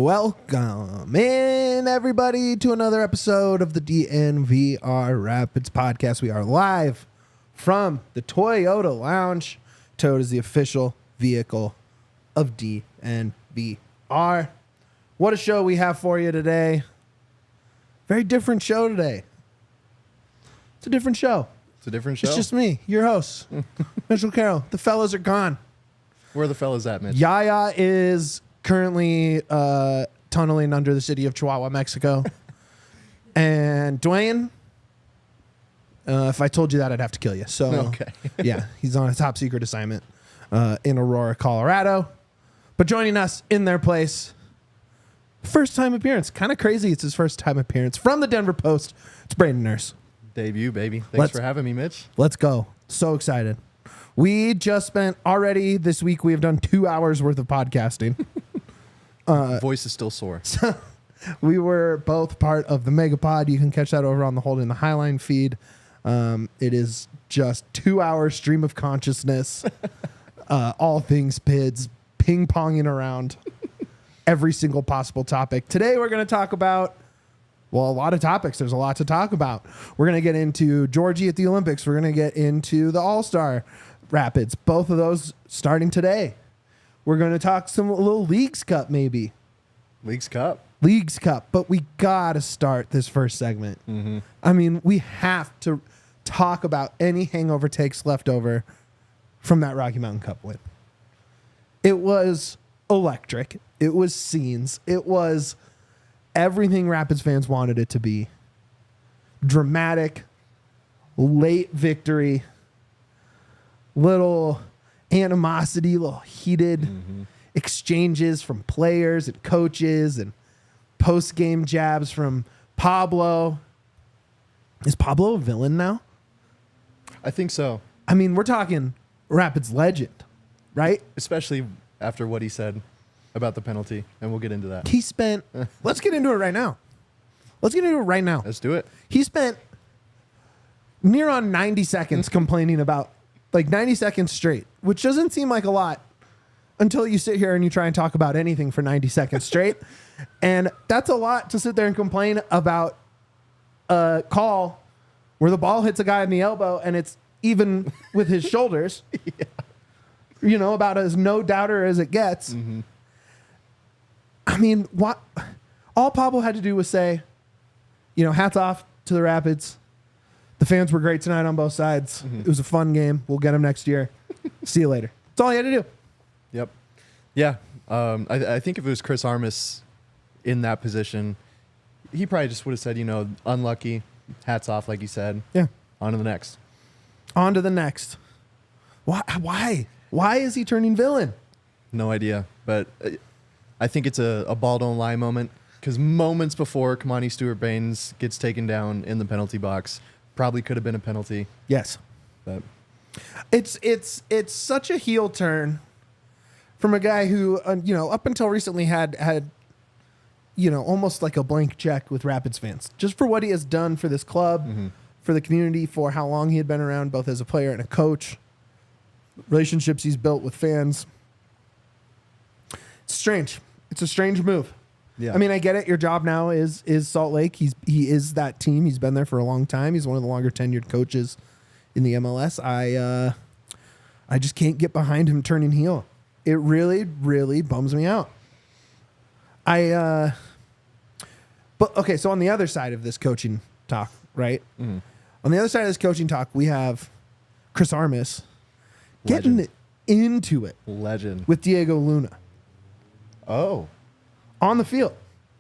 Welcome in, everybody, to another episode of the DNVR Rapids Podcast. We are live from the Toyota Lounge. Toyota is the official vehicle of DNVR. What a show we have for you today. Very different show today. It's a different show. It's a different show? It's just me, your host, Mitchell Carroll. The fellas are gone. Where are the fellas at, Mitch? Yaya is currently tunneling under the city of Chihuahua, Mexico. And Dwayne, if I told you that, I'd have to kill you. So, okay. Yeah, he's on a top secret assignment in Aurora, Colorado. But joining us in their place, first time appearance. Kind of crazy. It's his first time appearance from the Denver Post. It's Braidon Nourse. Debut, baby. Thanks for having me, Mitch. Let's go. So excited. We just spent already this week, we have done 2 hours worth of podcasting. Voice is still sore. We were both part of the Megapod. You can catch that over on the Holding the Highline feed. It is just 2 hour stream of consciousness. All things PIDs, ping-ponging around every single possible topic. Today we're going to talk about, well, a lot of topics. There's a lot to talk about. We're going to get into Djordje at the Olympics. We're going to get into the All-Star Rapids. Both of those starting today. We're going to talk some little Leagues Cup maybe. Leagues Cup. But we got to start this first segment. Mm-hmm. I mean, we have to talk about any hangover takes left over from that Rocky Mountain Cup win. It was electric. It was scenes. It was everything Rapids fans wanted it to be. Dramatic, late victory, little animosity, little heated exchanges from players and coaches and post-game jabs from Pablo. Is Pablo a villain now? I think so. I mean, we're talking Rapids legend, right? Especially after what he said about the penalty, and we'll get into that. He spent... Let's get into it right now. Let's do it. He spent near on 90 seconds complaining about, like 90 seconds straight, which doesn't seem like a lot until you sit here and you try and talk about anything for 90 seconds straight. And that's a lot to sit there and complain about a call where the ball hits a guy in the elbow and it's even with his shoulders. Yeah. You know, about as no doubter as it gets. Mm-hmm. I mean, what all Pablo had to do was say, you know, hats off to the Rapids. The fans were great tonight on both sides. Mm-hmm. It was a fun game. We'll get them next year. See you later. That's all he had to do. Yep. Yeah. I think if it was Chris Armas in that position, he probably just would have said, you know, unlucky, hats off, like you said. Yeah. On to the next. Why? Why is he turning villain? No idea. But I think it's a ball don't lie moment, because moments before Kamani Stewart-Baines gets taken down in the penalty box, probably could have been a penalty. Yes. But it's such a heel turn from a guy who, you know, up until recently had, you know, almost like a blank check with Rapids fans, just for what he has done for this club, for the community, for how long he had been around, both as a player and a coach, relationships he's built with fans. It's strange. It's a strange move. Yeah. I mean, I get it. Your job now is Salt Lake. He is that team. He's been there for a long time. He's one of the longer tenured coaches in the MLS. I just can't get behind him turning heel. It really, really bums me out. But okay, so on the other side of this coaching talk, right? Mm. On the other side of this coaching talk, we have Chris Armas getting into it. Legend. With Diego Luna. Oh. On the field.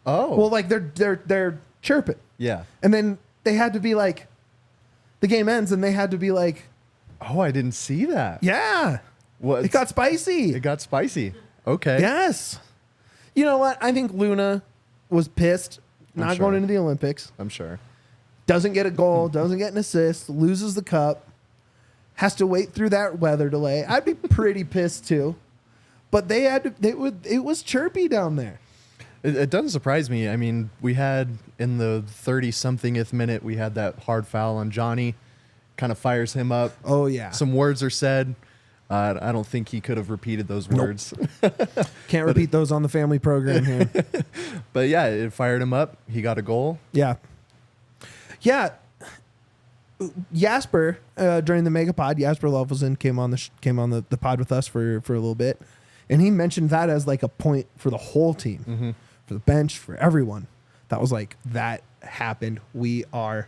Oh. Well, like they're chirping. Yeah. And then they had to be like, the game ends and they had to be like, oh, I didn't see that. Yeah. It got spicy. Okay. Yes. You know what? I think Luna was pissed not going into the Olympics. I'm sure. Doesn't get a goal, doesn't get an assist, loses the cup, has to wait through that weather delay. I'd be pretty pissed too. But they had to, it was chirpy down there. It doesn't surprise me. I mean, we had in the 30-somethingth minute, we had that hard foul on Johnny. Kind of fires him up. Oh, yeah. Some words are said. I don't think he could have repeated those words. Can't repeat those on the family program here. But yeah, it fired him up. He got a goal. Yeah. Yeah. Jasper, during the mega pod, Jasper Levelson came on the pod with us for a little bit. And he mentioned that as like a point for the whole team, for the bench, for everyone. That was like, that happened. We are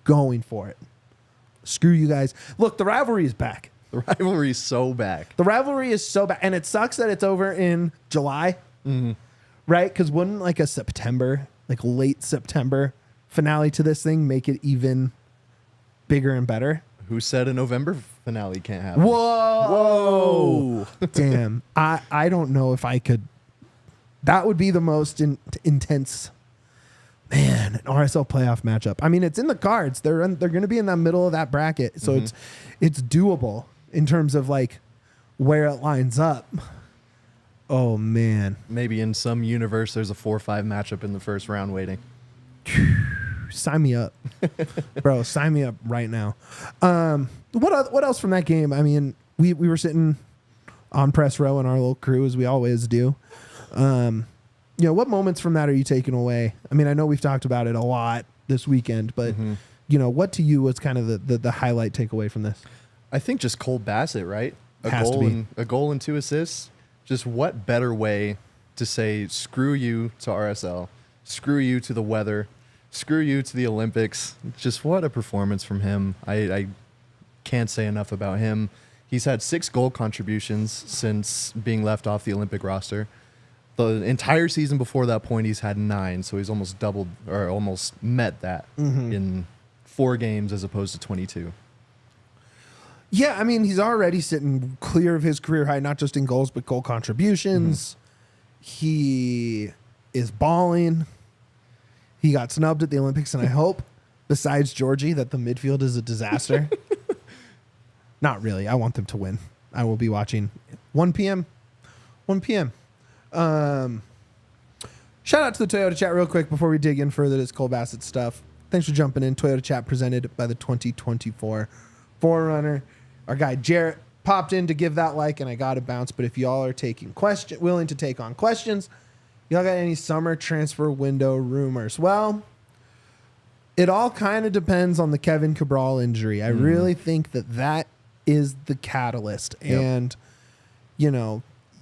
going for it. Screw you guys. Look, the rivalry is back. The rivalry is so back. The rivalry is so bad. And it sucks that it's over in July, right? Because wouldn't like a September, like late September finale to this thing make it even bigger and better? Who said a November finale can't happen? Whoa. Damn. I don't know if I could. That would be the most intense, man, an RSL playoff matchup. I mean, it's in the cards. They're going to be in the middle of that bracket. So it's doable in terms of like where it lines up. Oh, man. Maybe in some universe there's a 4-5 matchup in the first round waiting. Sign me up. Bro, sign me up right now. What else from that game? I mean, we were sitting on press row in our little crew, as we always do. What moments from that are you taking away? I mean, I know we've talked about it a lot this weekend, but what to you was kind of the highlight takeaway from this? I think just Cole Bassett, right? Has to be. A goal and 2 assists. Just what better way to say screw you to RSL, screw you to the weather, screw you to the Olympics. Just what a performance from him. I can't say enough about him. He's had 6 goal contributions since being left off the Olympic roster. The entire season before that point, he's had 9, so he's almost doubled or almost met that in 4 games as opposed to 22. Yeah, I mean, he's already sitting clear of his career high, not just in goals, but goal contributions. He is balling. He got snubbed at the Olympics, and I hope, besides Djordje, that the midfield is a disaster. Not really. I want them to win. I will be watching 1 p.m. 1 p.m. Shout out to the Toyota chat real quick before we dig in further to this Cole Bassett stuff. Thanks for jumping in. Toyota chat presented by the 2024 4Runner. Our guy Jarrett popped in to give that like, and I got to bounce. But if y'all are willing to take on questions, y'all got any summer transfer window rumors? Well, it all kind of depends on the Kevin Cabral injury. I really think that is the catalyst. Yep. And,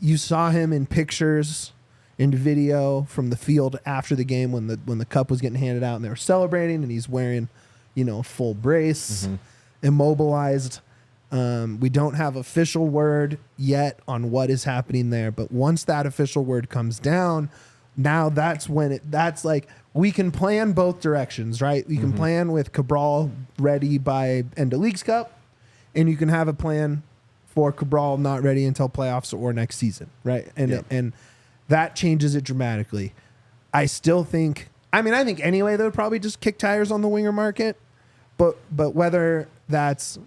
you saw him in pictures, in video from the field after the game when the cup was getting handed out and they were celebrating, and he's wearing, full brace, immobilized. We don't have official word yet on what is happening there, but once that official word comes down, now that's when that's like we can plan both directions, right? We can plan with Cabral ready by end of Leagues Cup, and you can have a plan for Cabral not ready until playoffs or next season, right? And that changes it dramatically. I still think, I think anyway they would probably just kick tires on the winger market, but whether that's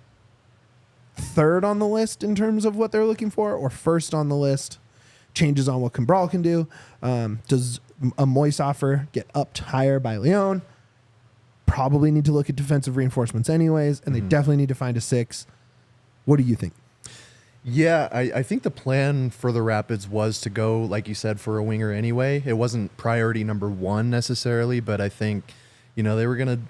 third on the list in terms of what they're looking for or first on the list changes on what Cabral can do. Does a Moise offer get upped higher by Leon? Probably need to look at defensive reinforcements anyways, and they definitely need to find a 6. What do you think? Yeah, I think the plan for the Rapids was to go, like you said, for a winger anyway. It wasn't priority number 1 necessarily, but I think, they were going to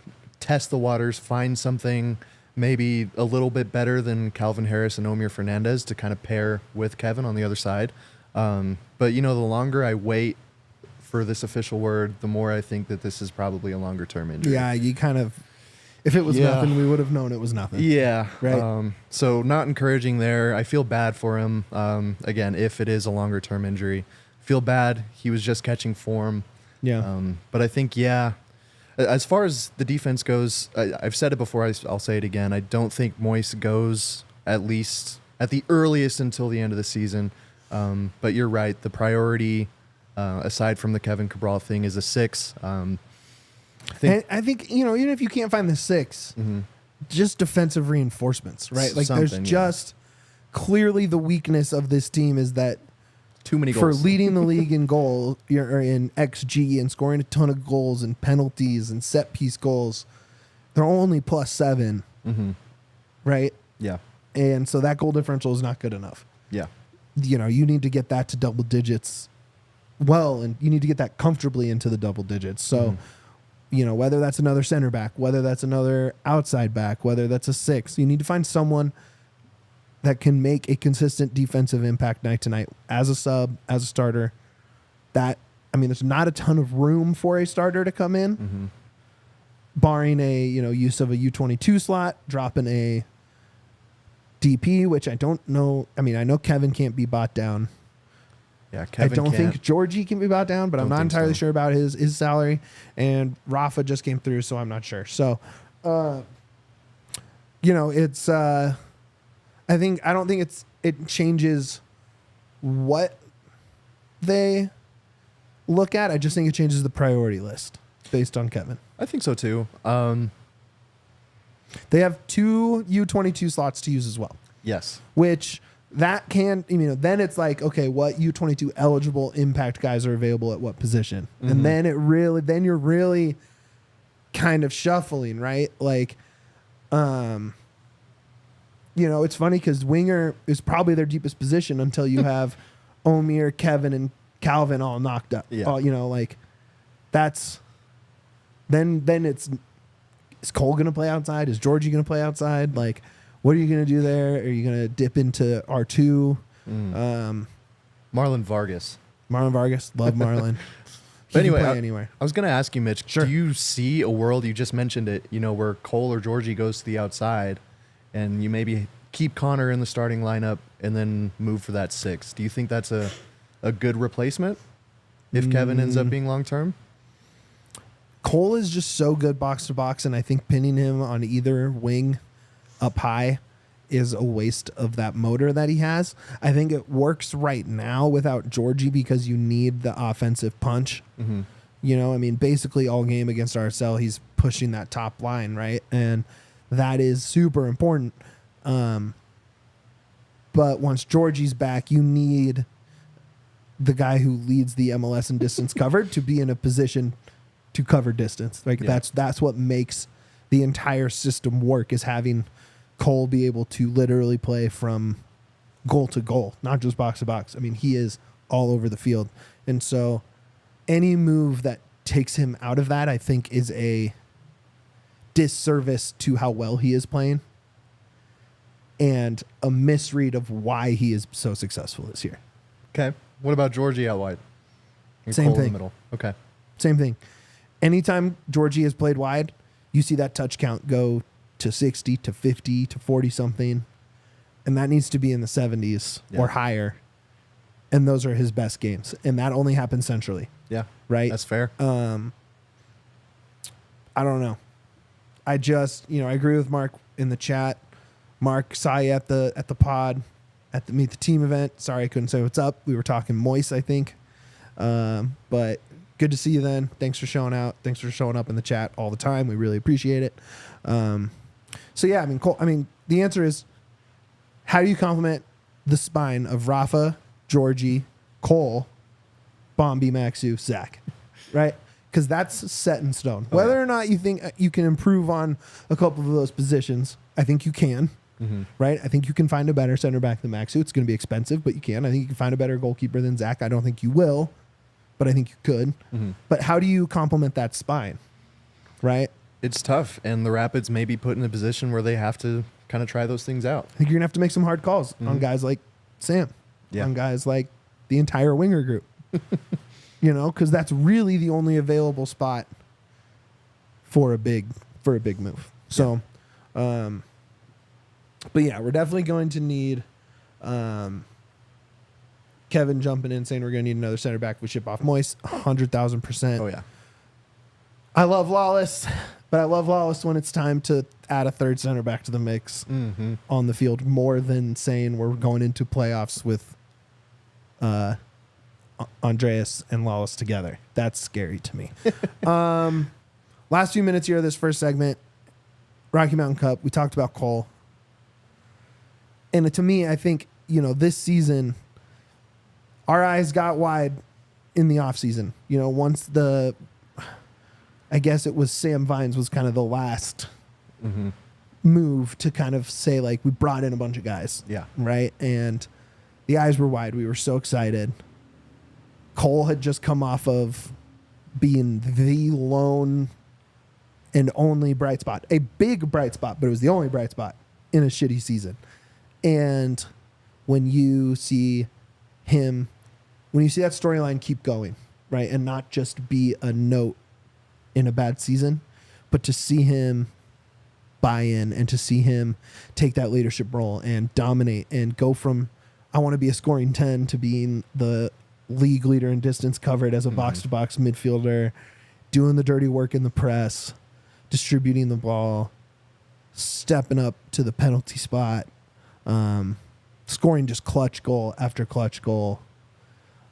test the waters, find something maybe a little bit better than Calvin Harris and Omir Fernandez to kind of pair with Kevin on the other side. But, the longer I wait for this official word, the more I think that this is probably a longer-term injury. Yeah, you kind of... If it was nothing, we would have known it was nothing. Yeah. Right. So not encouraging there. I feel bad for him. Again, if it is a longer term injury, feel bad. He was just catching form. Yeah. But I think, as far as the defense goes, I've said it before. I'll say it again. I don't think Moise goes at least at the earliest until the end of the season. But you're right. The priority, aside from the Kevin Cabral thing, is a 6. I think, even if you can't find the 6, just defensive reinforcements, right? Like there's just clearly the weakness of this team is that too many goals. For leading the league in goal or in XG and scoring a ton of goals and penalties and set piece goals, they're only +7, right? Yeah. And so that goal differential is not good enough. Yeah. You know, you need to get that to double digits and you need to get that comfortably into the double digits. So, you know, whether that's another center back, whether that's another outside back, whether that's a 6, you need to find someone that can make a consistent defensive impact night to night as a sub, as a starter. There's not a ton of room for a starter to come in, barring a, use of a U22 slot, dropping a DP, which I don't know. I mean, I know Kevin can't be bought down. Yeah, Kevin I don't can't. think Djordje can be bought down, but I'm not entirely sure about his salary. And Rafa just came through, so I'm not sure. So, it's I don't think it changes what they look at. I just think it changes the priority list based on Kevin. I think so too. They have 2 U22 slots to use as well. Yes. Which that can, then it's like, okay, what U22 eligible impact guys are available at what position? And then you're really kind of shuffling, right? Like, it's funny because winger is probably their deepest position until you have Omir, Kevin, and Calvin all knocked up. Yeah. That's then it's, is Cole going to play outside? Is Djordje going to play outside? Like, what are you going to do there? Are you going to dip into R2? Marlon Vargas. Marlon Vargas. Love Marlon. But anyway, anywhere. I was going to ask you, Mitch, Sure. do you see a world, you just mentioned it, where Cole or Djordje goes to the outside and you maybe keep Connor in the starting lineup and then move for that 6? Do you think that's a good replacement if Kevin ends up being long-term? Cole is just so good box to box, and I think pinning him on either wing up high is a waste of that motor that he has. I think it works right now without Djordje because you need the offensive punch. Basically all game against RSL, he's pushing that top line, right? And that is super important. But once Djordje's back, you need the guy who leads the MLS in distance covered to be in a position to cover distance. That's what makes the entire system work, is having Cole be able to literally play from goal to goal, not just box to box. I mean, he is all over the field. And so any move that takes him out of that, I think, is a disservice to how well he is playing and a misread of why he is so successful this year. Okay. What about Djordje out wide? And Same Cole thing. in the middle. Okay. Same thing. Anytime Djordje has played wide, you see that touch count go to 60, to 50, to 40 something. And that needs to be in the 70s or higher. And those are his best games. And that only happens centrally. Yeah. Right? That's fair. I don't know. I just, I agree with Mark in the chat. Mark saw you at the pod, at the Meet the Team event. Sorry I couldn't say what's up. We were talking Moise, I think. But good to see you then. Thanks for showing out. Thanks for showing up in the chat all the time. We really appreciate it. Cole, the answer is, how do you complement the spine of Rafa, Djordje, Cole, Bombi, Maxu, Zach, right? Because that's set in stone. Whether or not you think you can improve on a couple of those positions, I think you can, right? I think you can find a better center back than Maxu. It's going to be expensive, but you can. I think you can find a better goalkeeper than Zach. I don't think you will, but I think you could. But how do you complement that spine, right? It's tough, and the Rapids may be put in a position where they have to kind of try those things out. I think you're going to have to make some hard calls on guys like Sam, on guys like the entire winger group, because that's really the only available spot for a big move. So, but yeah, we're definitely going to need Kevin jumping in saying we're going to need another center back. We ship off Moise, 100,000%. Oh, yeah. I love Lawless, but I love Lawless when it's time to add a third center back to the mix on the field, more than saying we're going into playoffs with Andreas and Lawless together. That's scary to me. Last few minutes here of this first segment, Rocky Mountain Cup, we talked about Cole. And to me, I think, this season, our eyes got wide in the offseason. Once I guess it was Sam Vines was kind of the last move to kind of say, like, we brought in a bunch of guys. Yeah. Right? And the eyes were wide. We were so excited. Cole had just come off of being the lone and only bright spot. A big bright spot, but it was the only bright spot in a shitty season. And when you see him, when you see that storyline keep going, right, and not just be a note in a bad season, but to see him buy in and to see him take that leadership role and dominate and go from, I want to be a scoring 10 to being the league leader in distance covered as a box-to-box midfielder, doing the dirty work in the press, distributing the ball, stepping up to the penalty spot, scoring just clutch goal after clutch goal.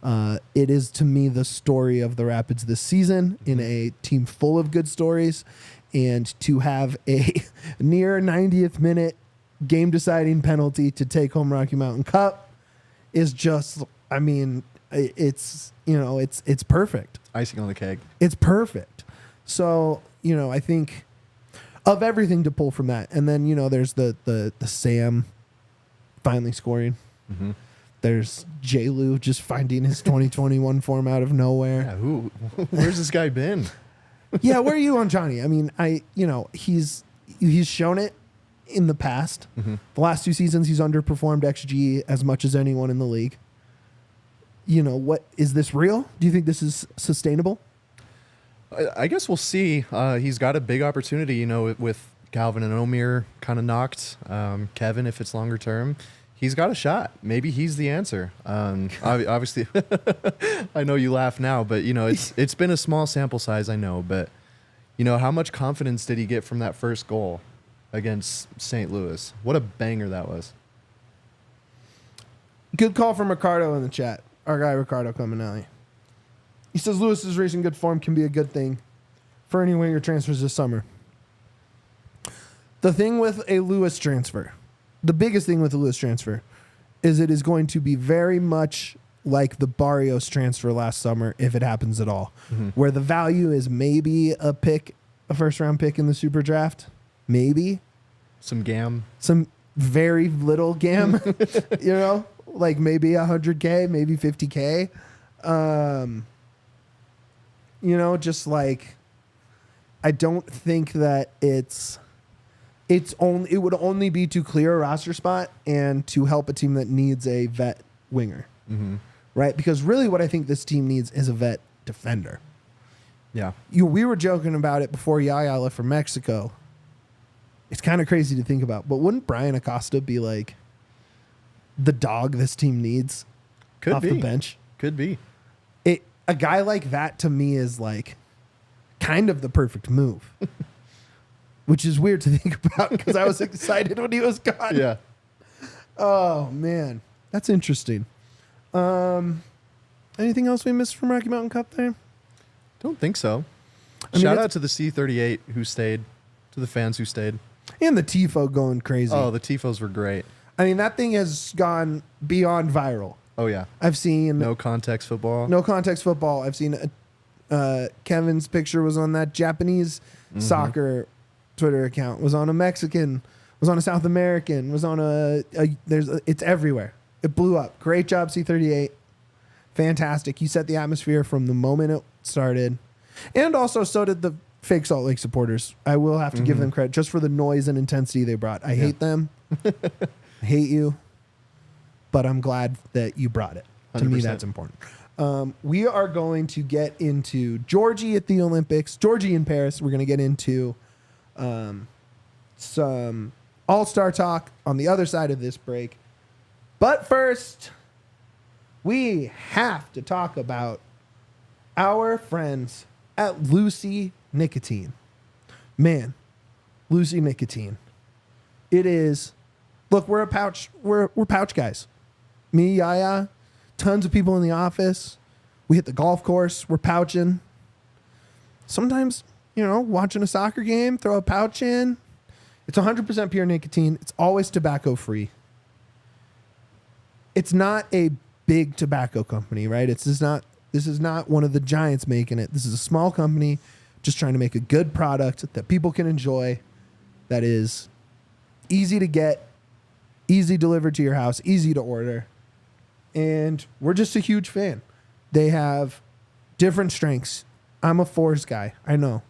It is, to me, the story of the Rapids this season in a team full of good stories. And to have a near 90th minute game-deciding penalty to take home Rocky Mountain Cup is just, I mean, it's perfect. Icing on the cake. It's perfect. So, I think of everything to pull from that. And then, there's the Sam finally scoring. Mm-hmm. There's J-Lu just finding his 2021 form out of nowhere. Yeah, where's this guy been? Yeah, where are you on Johnny? I mean, he's shown it in the past. Mm-hmm. The last 2 seasons, he's underperformed XG as much as anyone in the league. What is this real? Do you think this is sustainable? I guess we'll see. He's got a big opportunity, with Calvin and Omir kind of knocked. Kevin, if it's longer term, he's got a shot. Maybe he's the answer. Obviously, I know you laugh now, but it's been a small sample size. I know, but how much confidence did he get from that first goal against St. Louis? What a banger that was. Good call from Ricardo in the chat. Our guy Ricardo Caminelli. He says Lewis's recent good form can be a good thing for any winger transfers this summer. The thing with a Lewis transfer, the biggest thing with a Lewis transfer, is it is going to be very much like the Barrios transfer last summer, if it happens at all, where the value is maybe a first-round pick in the super draft, maybe. Some very little gam, like maybe 100K, maybe 50K. Just like, I don't think that it would only be to clear a roster spot and to help a team that needs a vet winger, right? Because really what I think this team needs is a vet defender. Yeah. We were joking about it before Yaya left for Mexico. It's kind of crazy to think about, but wouldn't Brian Acosta be like the dog this team needs off the bench? Could be. A guy like that to me is like kind of the perfect move. Which is weird to think about because I was excited when he was gone. Yeah. Oh, man. That's interesting. Anything else we missed from Rocky Mountain Cup there? Don't think so. Shout out to the C38 who stayed, to the fans who stayed. And the TIFO going crazy. Oh, the TIFOs were great. I mean, that thing has gone beyond viral. Oh, yeah. I've seen... No context football. I've seen Kevin's picture was on that Japanese soccer Twitter account, was on a Mexican, was on a South American, was on it's everywhere. It blew up. Great job, C38. Fantastic. You set the atmosphere from the moment it started. And also so did the fake Salt Lake supporters. I will have to give them credit just for the noise and intensity they brought. I hate them. I hate you. But I'm glad that you brought it. 100%. To me, that's important. We are going to get into Djordje at the Olympics, Djordje in Paris. We're going to get into some All-Star talk on the other side of this break. But first, we have to talk about our friends at Lucy Nicotine. Man, Lucy Nicotine. It is, look, we're pouch guys. Me, Yaya, tons of people in the office. We hit the golf course. We're pouching. Sometimes, watching a soccer game, throw a pouch in. It's 100% pure nicotine. It's always tobacco free. It's not a big tobacco company, right? This is not one of the giants making it. This is a small company just trying to make a good product that people can enjoy that is easy to get, easy delivered to your house, easy to order. And we're just a huge fan. They have different strengths. I'm a 4s guy. I know.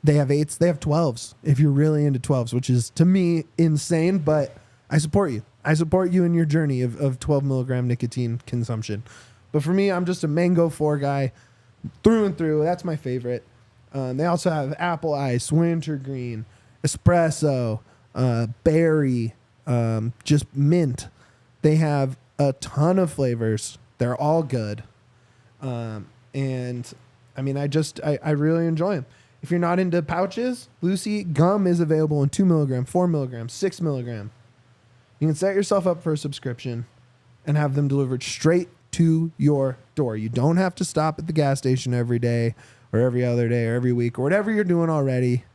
They have 8s. They have 12s if you're really into 12s, which is, to me, insane. But I support you. I support you in your journey of 12 milligram nicotine consumption. But for me, I'm just a mango 4 guy through and through. That's my favorite. They also have apple ice, wintergreen, espresso, berry, just mint. They have a ton of flavors. They're all good. And I mean, I really enjoy them. If you're not into pouches, Lucy gum is available in 2 milligram, 4 milligram, 6 milligram. You can set yourself up for a subscription and have them delivered straight to your door. You don't have to stop at the gas station every day or every other day or every week or whatever you're doing already,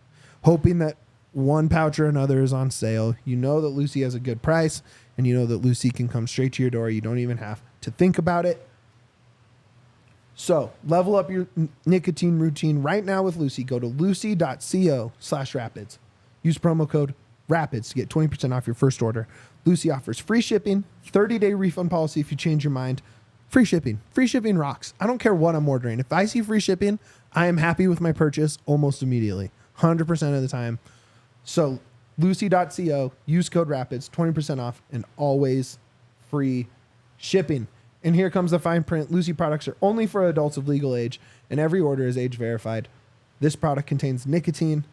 hoping that one pouch or another is on sale. You know that Lucy has a good price, and you know that Lucy can come straight to your door. You don't even have to think about it. So level up your nicotine routine right now with Lucy. Go to lucy.co/rapids. Use promo code RAPIDS to get 20% off your first order. Lucy offers free shipping, 30-day refund policy if you change your mind. Free shipping. Free shipping rocks. I don't care what I'm ordering. If I see free shipping, I am happy with my purchase almost immediately, 100% of the time. So lucy.co, use code RAPIDS, 20% off, and always free shipping. And here comes the fine print. Lucy products are only for adults of legal age, and every order is age verified. This product contains nicotine.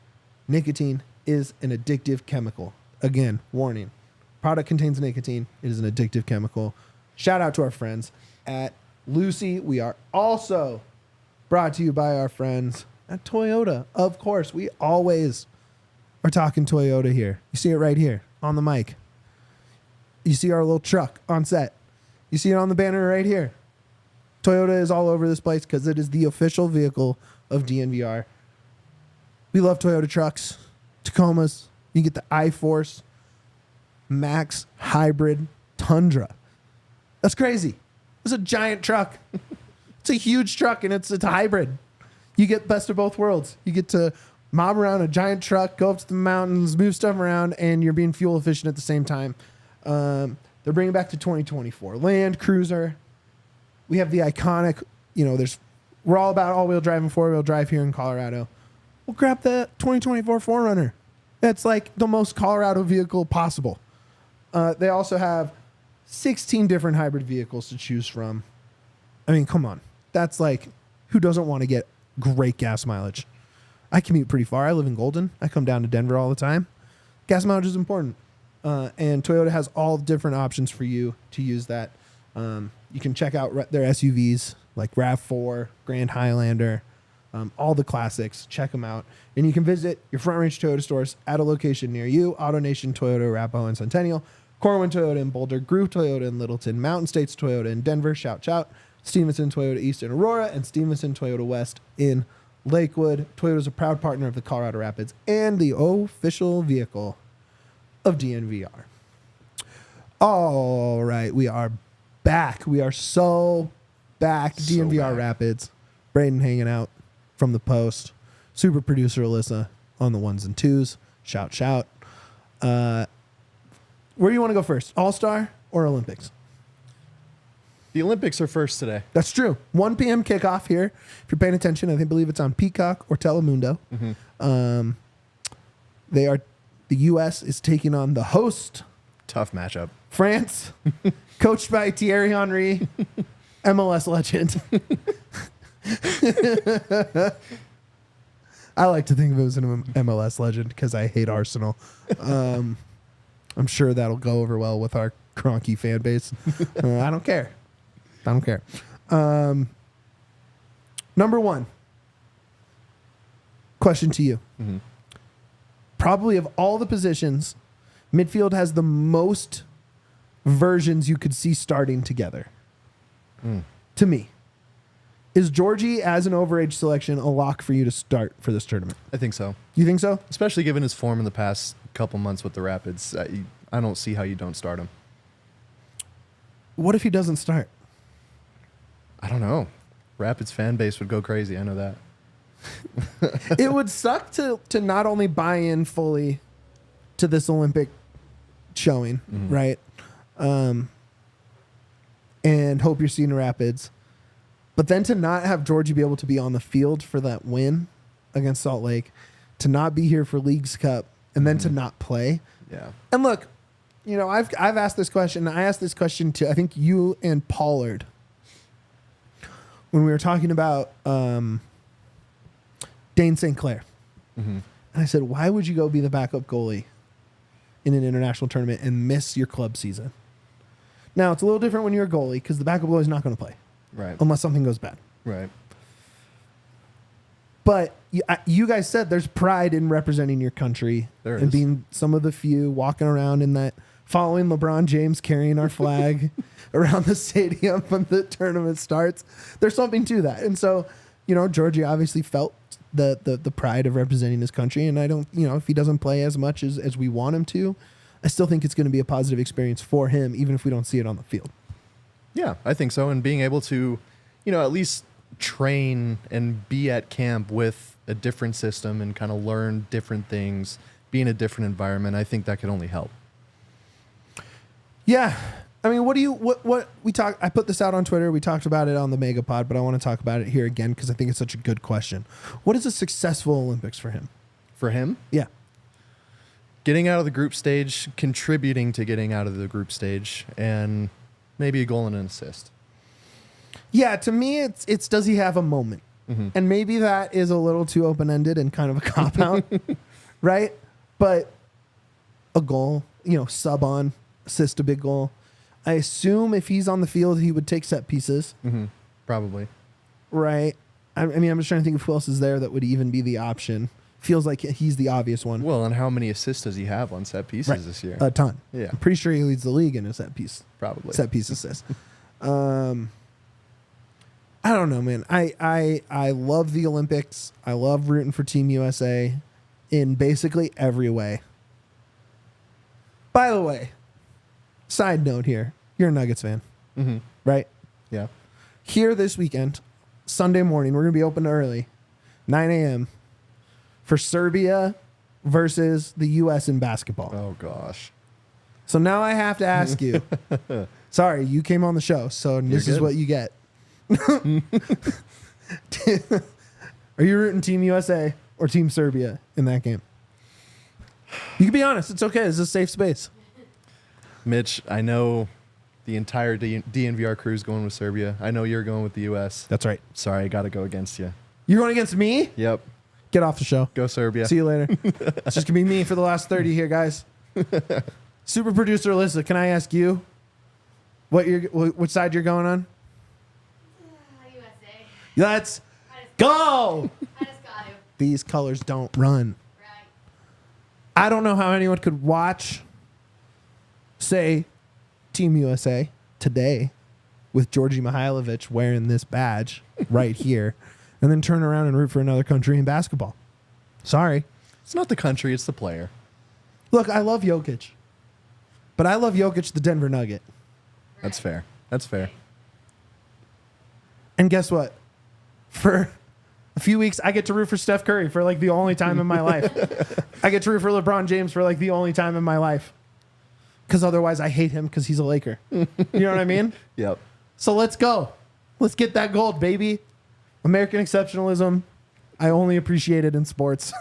Nicotine is an addictive chemical. Again, warning. Product contains nicotine. It is an addictive chemical. Shout out to our friends at Lucy. We are also brought to you by our friends at Toyota. Of course, we always are talking Toyota here. You see it right here on the mic. You see our little truck on set. You see it on the banner right here. Toyota is all over this place because it is the official vehicle of DNVR. We love Toyota trucks, Tacomas. You get the iForce Max Hybrid Tundra. That's crazy. It's a giant truck. It's a huge truck, and it's a hybrid. You get best of both worlds. You get to mob around a giant truck, go up to the mountains, move stuff around, and you're being fuel efficient at the same time. They're bringing back to 2024 Land Cruiser. We have the iconic, we're all about all-wheel drive and four-wheel drive here in Colorado. We'll grab the 2024 4Runner. That's like the most Colorado vehicle possible. They also have 16 different hybrid vehicles to choose from. I mean, come on. That's like, who doesn't want to get great gas mileage? I commute pretty far. I live in Golden. I come down to Denver all the time. Gas mileage is important. And Toyota has all different options for you to use that. You can check out their SUVs like RAV4, Grand Highlander, all the classics. Check them out. And you can visit your Front Range Toyota stores at a location near you. AutoNation Toyota, Arapahoe, and Centennial. Corwin Toyota in Boulder. Groove Toyota in Littleton. Mountain States Toyota in Denver. Shout. Stevenson Toyota East in Aurora. And Stevenson Toyota West in Lakewood. Toyota is a proud partner of the Colorado Rapids and the official vehicle of DNVR. All right, we are back. We are so back. So DNVR back. Rapids. Braidon hanging out from the post. Super producer Alyssa on the ones and twos. Shout. Where do you want to go first? All-Star or Olympics? The Olympics are first today. That's true. 1 p.m. kickoff here. If you're paying attention, I believe it's on Peacock or Telemundo. Mm-hmm. The U.S. is taking on the host. Tough matchup. France, coached by Thierry Henry, MLS legend. I like to think of it as an MLS legend because I hate Arsenal. I'm sure that'll go over well with our Cronky fan base. I don't care. Number one. Question to you. Mm-hmm. Probably of all the positions, midfield has the most versions you could see starting together. To me. Is Djordje, as an overage selection, a lock for you to start for this tournament? I think so. You think so? Especially given his form in the past couple months with the Rapids. I don't see how you don't start him. What if he doesn't start? I don't know. Rapids fan base would go crazy. I know that. It would suck to not only buy in fully to this Olympic showing, right? And hope you're seeing Rapids. But then to not have Djordje be able to be on the field for that win against Salt Lake, to not be here for Leagues Cup, and then to not play. Yeah. And look, you know, I've asked this question. I asked this question to, I think, you and Pollard when we were talking about Dane St. Clair. And I said, why would you go be the backup goalie in an international tournament and miss your club season? Now, it's a little different when you're a goalie because the backup goalie is not going to play. Right. Unless something goes bad. Right. But you guys said there's pride in representing your country and being some of the few walking around in that, following LeBron James carrying our flag around the stadium when the tournament starts. There's something to that. And so, you know, Djordje obviously felt the pride of representing his country. And I don't, you know, if he doesn't play as much as we want him to, I still think it's going to be a positive experience for him, even if we don't see it on the field. Yeah, I think so. And being able to, you know, at least train and be at camp with a different system and kind of learn different things, be in a different environment, I think that could only help. Yeah. I mean, what we talk, I put this out on Twitter. We talked about it on the Megapod, but I want to talk about it here again because I think it's such a good question. What is a successful Olympics for him? For him? Yeah. Getting out of the group stage, contributing to getting out of the group stage, and maybe a goal and an assist. Yeah, to me, it's does he have a moment? And maybe that is a little too open-ended and kind of a cop-out, right? But a goal, you know, sub on, assist a big goal. I assume if he's on the field, he would take set pieces. Probably. Right? I mean, I'm just trying to think of who else is there that would even be the option. Feels like he's the obvious one. Well, and how many assists does he have on set pieces this year? A ton. Yeah. I'm pretty sure he leads the league in a set piece. Probably. Set piece assists. I don't know, man. I love the Olympics. I love rooting for Team USA in basically every way. By the way, side note here, you're a Nuggets fan, right? Yeah. Here this weekend, Sunday morning, we're going to be open early, 9 a.m., for Serbia versus the U.S. in basketball. Oh, gosh. So now I have to ask you. Sorry, you came on the show, so this is what you get. Are you rooting Team USA or Team Serbia in that game? You can be honest. It's okay. This is a safe space. Mitch, I know the entire DNVR crew is going with Serbia. I know you're going with the U.S. That's right. Sorry, I got to go against you. You're going against me? Yep. Get off the show. Go Serbia. See you later. It's just going to be me for the last 30 here, guys. Super producer Alyssa, can I ask you which side you're going on? USA. Let's go. I just got to. These colors don't run. Right. I don't know how anyone could watch, say, Team USA today with Djordje Mihailovic wearing this badge right here and then turn around and root for another country in basketball. Sorry. It's not the country, it's the player. Look, I love Jokic, but I love Jokic, the Denver Nugget. That's fair. That's fair. And guess what? For a few weeks, I get to root for Steph Curry for like the only time in my life. I get to root for LeBron James for like the only time in my life. Because otherwise I hate him because he's a Laker. You know what I mean? Yep. So let's go. Let's get that gold, baby. American exceptionalism. I only appreciate it in sports.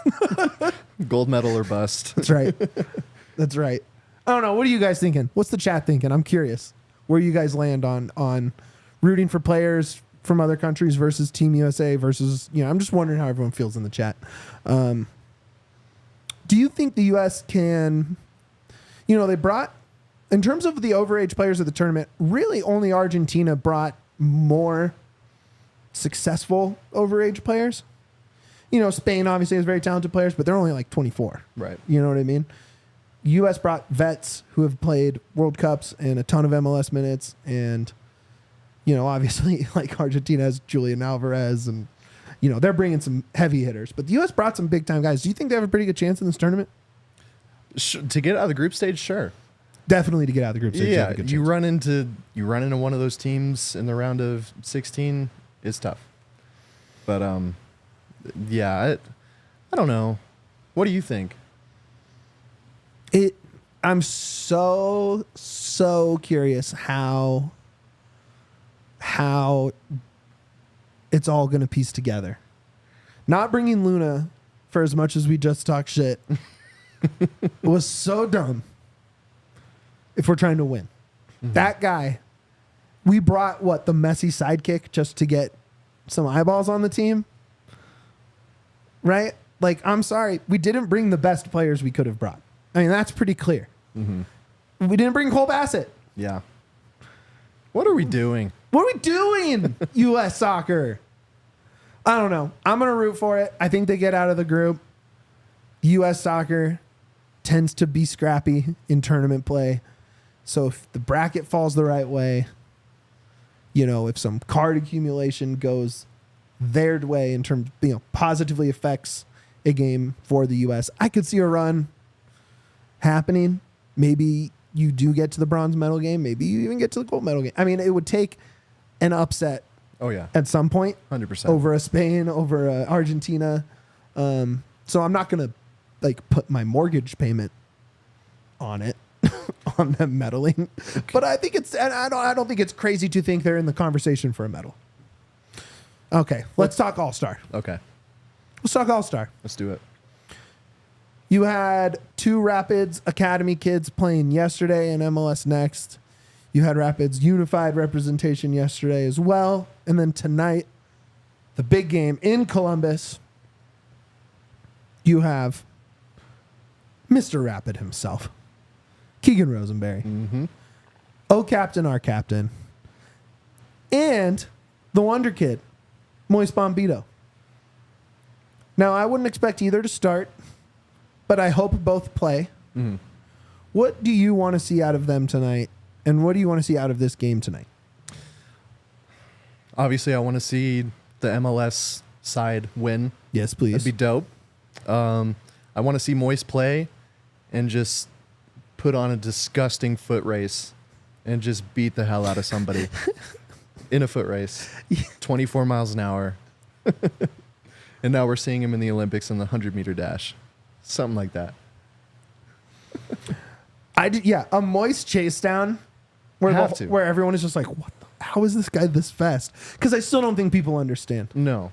Gold medal or bust. That's right. That's right. I don't know. What are you guys thinking? What's the chat thinking? I'm curious where you guys land on rooting for players from other countries versus Team USA versus, you know, I'm just wondering how everyone feels in the chat. Do you think the U.S. can, you know, they brought, in terms of the overage players of the tournament, really only Argentina brought more successful overage players. You know, Spain obviously has very talented players, but they're only like 24. Right. You know what I mean? U.S. brought vets who have played World Cups and a ton of MLS minutes. And, you know, obviously, like Argentina has Julian Alvarez and, you know, they're bringing some heavy hitters. But the U.S. brought some big-time guys. Do you think they have a pretty good chance in this tournament? To get out of the group stage, sure. Definitely to get out of the group stage. Yeah, you run into one of those teams in the round of 16, it's tough. But yeah, I don't know. What do you think? I'm so curious how it's all going to piece together. Not bringing Luna, for as much as we just talk shit, was so dumb if we're trying to win. Mm-hmm. That guy, we brought, the messy sidekick just to get some eyeballs on the team? Right? Like, I'm sorry. We didn't bring the best players we could have brought. I mean, that's pretty clear. Mm-hmm. We didn't bring Cole Bassett. Yeah. What are we doing? What are we doing, U.S. soccer? I don't know. I'm going to root for it. I think they get out of the group. U.S. soccer tends to be scrappy in tournament play. So if the bracket falls the right way, if some card accumulation goes their way in terms, positively affects a game for the U.S., I could see a run happening. Maybe you do get to the bronze medal game. Maybe you even get to the gold medal game. I mean, it would take an upset. Oh yeah, at some point, 100% over a Spain, over a Argentina. So I'm not gonna put my mortgage payment on it, on them medaling. But I think I don't think it's crazy to think they're in the conversation for a medal. Okay, let's talk All-Star. Okay, let's talk All-Star. Let's do it. You had 2 Rapids Academy kids playing yesterday in MLS Next. You had Rapids unified representation yesterday as well. And then tonight, the big game in Columbus, you have Mr. Rapid himself, Keegan Rosenberry. Mm-hmm. Oh, captain, our captain. And the wonder kid, Moise Bombito. Now, I wouldn't expect either to start, but I hope both play. Mm-hmm. What do you want to see out of them tonight? And what do you want to see out of this game tonight? Obviously, I want to see the MLS side win. Yes, please. That'd be dope. I want to see Moise play and just put on a disgusting foot race and just beat the hell out of somebody in a foot race. 24 miles an hour. And now we're seeing him in the Olympics in the 100-meter dash. Something like that. A Moise chase down where everyone is just like, what? How is this guy this fast? Because I still don't think people understand. No.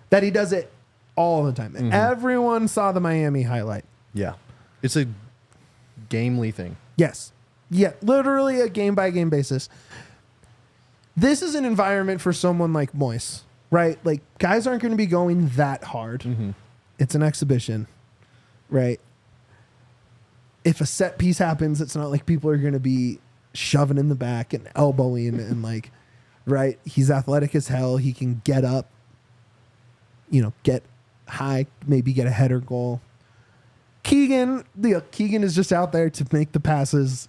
That he does it all the time. Mm-hmm. Everyone saw the Miami highlight. Yeah. It's a gamely thing. Yes. Yeah, literally a game-by-game basis. This is an environment for someone like Moise, right? Like, guys aren't going to be going that hard. Mm-hmm. It's an exhibition, right? If a set piece happens, it's not like people are going to be shoving in the back and elbowing and right? He's athletic as hell. He can get up, get high, maybe get a header goal. Keegan is just out there to make the passes,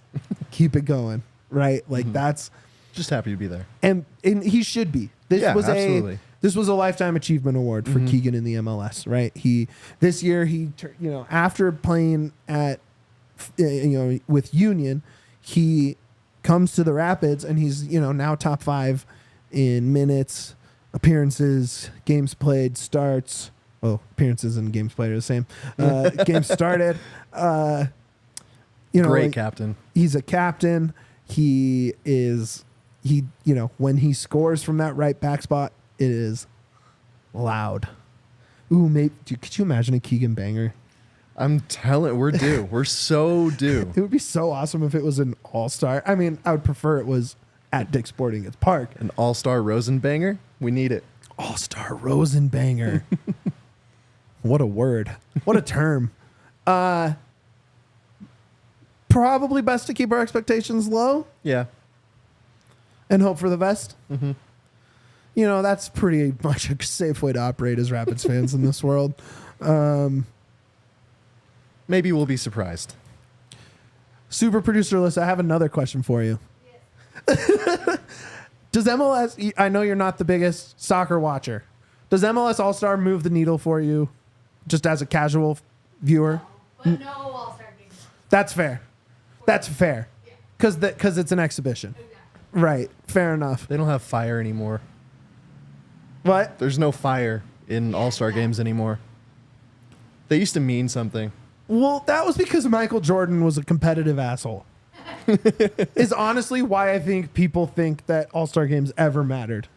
keep it going, right? That's just happy to be there. And he should be. Absolutely. This was a lifetime achievement award for Keegan in the MLS, right? This year after playing at with Union, he comes to the Rapids and he's now top 5 in minutes, appearances, games played, starts. Oh, appearances and games played are the same. Games started. Great captain. He's a captain. When he scores from that right back spot, it is loud. Ooh, could you imagine a Keegan banger? I'm telling, we're due. We're so due. It would be so awesome if it was an all-star. I mean, I would prefer it was at Dick's Sporting Goods Park. An all-star Rosenbanger? We need it. All-star Rosenbanger. What a word. What a term. Probably best to keep our expectations low. Yeah. And hope for the best. Mm-hmm. That's pretty much a safe way to operate as Rapids fans in this world. Maybe we'll be surprised. Super producer Alyssa, I have another question for you. Yes. Does MLS, I know you're not the biggest soccer watcher. Does MLS All-Star move the needle for you just as a casual viewer? No, but no All-Star Game. That's fair. That's fair. Because it's an exhibition. Exactly. Right. Fair enough. They don't have fire anymore. What? There's no fire in All-Star games anymore. They used to mean something. Well, that was because Michael Jordan was a competitive asshole. Is honestly why I think people think that All-Star games ever mattered.